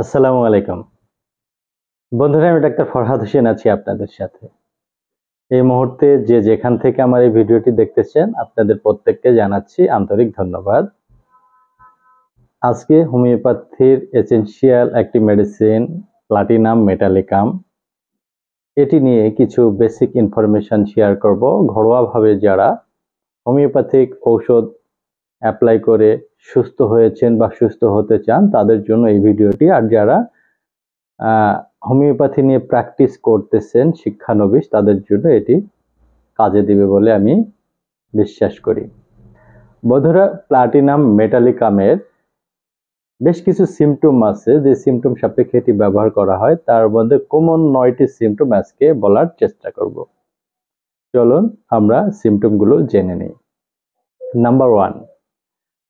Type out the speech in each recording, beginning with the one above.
আসসালামু আলাইকুম বন্ধুরা, আমি ডাক্তার ফরহাদ হোসেন আছি আপনাদের সাথে। এই মুহূর্তে যে যেখান থেকে আমার এই ভিডিওটি দেখতেছেন আপনাদের প্রত্যেককে জানাচ্ছি আন্তরিক ধন্যবাদ। আজকে হোমিওপ্যাথির এসেনশিয়াল একটি মেডিসিন প্লাটিনাম মেটালিকাম, এটি নিয়ে কিছু বেসিক ইনফরমেশন শেয়ার করব। ঘরোয়াভাবে যারা হোমিওপ্যাথিক ঔষধ অ্যাপ্লাই করে সুস্থ হয়েছেন বা সুস্থ হতে চান তাদের জন্য এই ভিডিওটি। আর যারা হোমিওপ্যাথি নিয়ে প্র্যাকটিস করতেছেন শিক্ষানবিশ, তাদের জন্য এটি কাজে দিবে বলে আমি বিশ্বাস করি। বন্ধুরা, প্লাটিনাম মেটালিকামের বেশ কিছু সিমটম আছে, যে সিমটম সাপেক্ষে এটি ব্যবহার করা হয়। তার মধ্যে কমন 9টি সিমটম আজকে বলার চেষ্টা করব। চলুন আমরা সিমটমগুলো জেনে নিই। নাম্বার 1,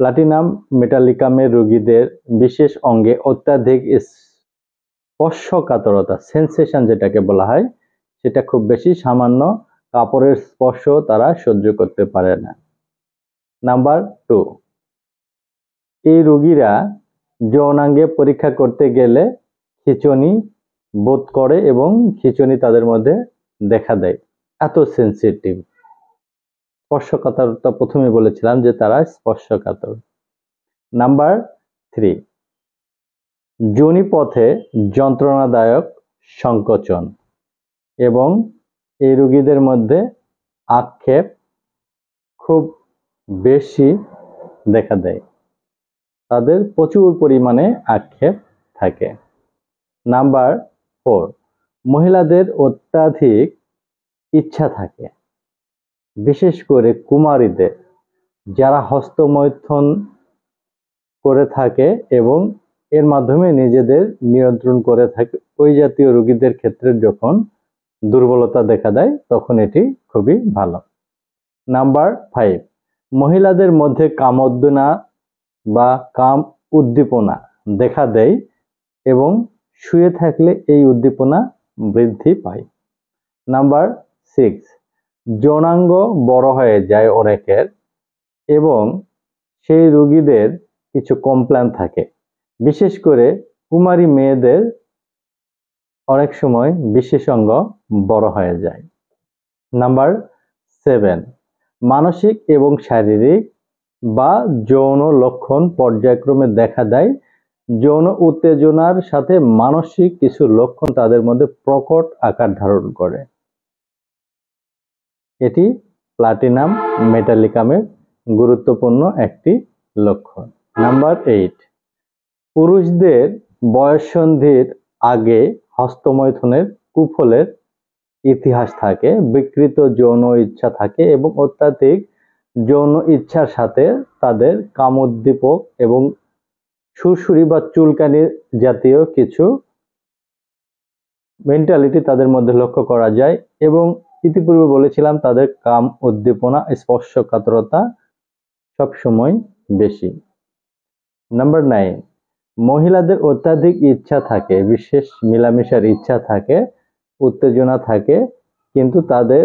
প্লাটিনাম মেটালিকামের রোগীদের বিশেষ অঙ্গে অত্যাধিক স্পর্শকাতরতা, সেন্সেশন যেটাকে বলা হয়, সেটা খুব বেশি। সামান্য কাপড়ের স্পর্শ তারা সহ্য করতে পারে না। নাম্বার 2, এই রোগীরা যৌনাঙ্গে পরীক্ষা করতে গেলে খিঁচুনি বোধ করে এবং খিঁচুনি তাদের মধ্যে দেখা দেয়, এত সেন্সিটিভ। স্পর্শকাতরতা প্রথমে বলেছিলাম যে তারা স্পর্শকাতর। নাম্বার 3, যোনিপথে যন্ত্রণাদায়ক সংকোচন এবং এই রোগীদের মধ্যে আক্ষেপ খুব বেশি দেখা দেয়, তাদের প্রচুর পরিমাণে আক্ষেপ থাকে। নাম্বার 4, মহিলাদের অত্যাধিক ইচ্ছা থাকে, বিশেষ করে কুমারীদের, যারা হস্তমৈথুন করে থাকে এবং এর মাধ্যমে নিজেদের নিয়ন্ত্রণ করে থাকে, ওই জাতীয় রোগীদের ক্ষেত্রে যখন দুর্বলতা দেখা দেয় তখন এটি খুবই ভালো। নাম্বার 5, মহিলাদের মধ্যে কামোদ্দীপনা বা কাম উদ্দীপনা দেখা দেয় এবং শুয়ে থাকলে এই উদ্দীপনা বৃদ্ধি পায়। নাম্বার 6, যৌনাঙ্গ বড় হয়ে যায় অনেকের এবং সেই রোগীদের কিছু কমপ্লেন থাকে, বিশেষ করে কুমারী মেয়েদের অনেক সময় বিশেষাঙ্গ বড় হয়ে যায়। নাম্বার 7, মানসিক এবং শারীরিক বা যৌন লক্ষণ পর্যায়ক্রমে দেখা দেয়। যৌন উত্তেজনার সাথে মানসিক কিছু লক্ষণ তাদের মধ্যে প্রকট আকার ধারণ করে। এটি প্লাটিনাম মেটালিকামের গুরুত্বপূর্ণ একটি লক্ষণ। নাম্বার 8, পুরুষদের বয়ঃসন্ধির আগে হস্তমৈথুনের কুফলের ইতিহাস থাকে, বিকৃত যৌন ইচ্ছা থাকে এবং অত্যাধিক যৌন ইচ্ছার সাথে তাদের কামোদ্দীপক এবং সুরসুরি বা চুলকানি জাতীয় কিছু মেন্টালিটি তাদের মধ্যে লক্ষ্য করা যায় এবং ইতিপূর্বে বলেছিলাম তাদের কাম উদ্দীপনা, স্পর্শকাতরতা সবসময় বেশি। নাম্বার 9, মহিলাদের অত্যাধিক ইচ্ছা থাকে, বিশেষ মিলামেশার ইচ্ছা থাকে, উত্তেজনা থাকে, কিন্তু তাদের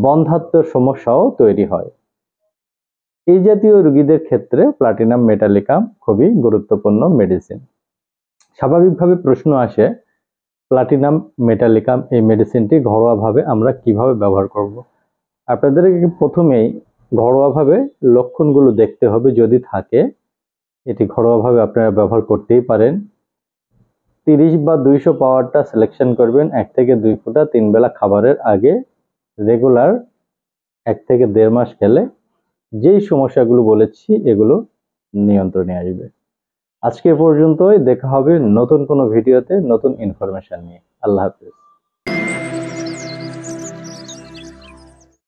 বন্ধ্যাত্ব সমস্যাও তৈরি হয়। এই জাতীয় রোগীদের ক্ষেত্রে প্লাটিনাম মেটালিকাম খুবই গুরুত্বপূর্ণ মেডিসিন। স্বাভাবিকভাবে প্রশ্ন আসে, প্লাটিনাম মেটালিকাম এই মেডিসিনটি ঘরোয়াভাবে আমরা কিভাবে ব্যবহার করব। আপনাদেরকে প্রথমেই ঘরোয়াভাবে লক্ষণগুলো দেখতে হবে, যদি থাকে এটি ঘরোয়াভাবে আপনারা ব্যবহার করতেই পারেন। 30 বা 200 পাওয়ারটা সিলেকশন করবেন, 1 থেকে 2 ফোঁটা 3 বেলা খাবারের আগে রেগুলার 1 থেকে 1.5 মাস খেলে যেই সমস্যাগুলো বলেছি এগুলো নিয়ন্ত্রণে আসবে। আজকে পর্যন্তই, দেখা হবে নতুন কোনো ভিডিওতে নতুন ইনফরমেশন নিয়ে। আল্লাহ হাফেজ।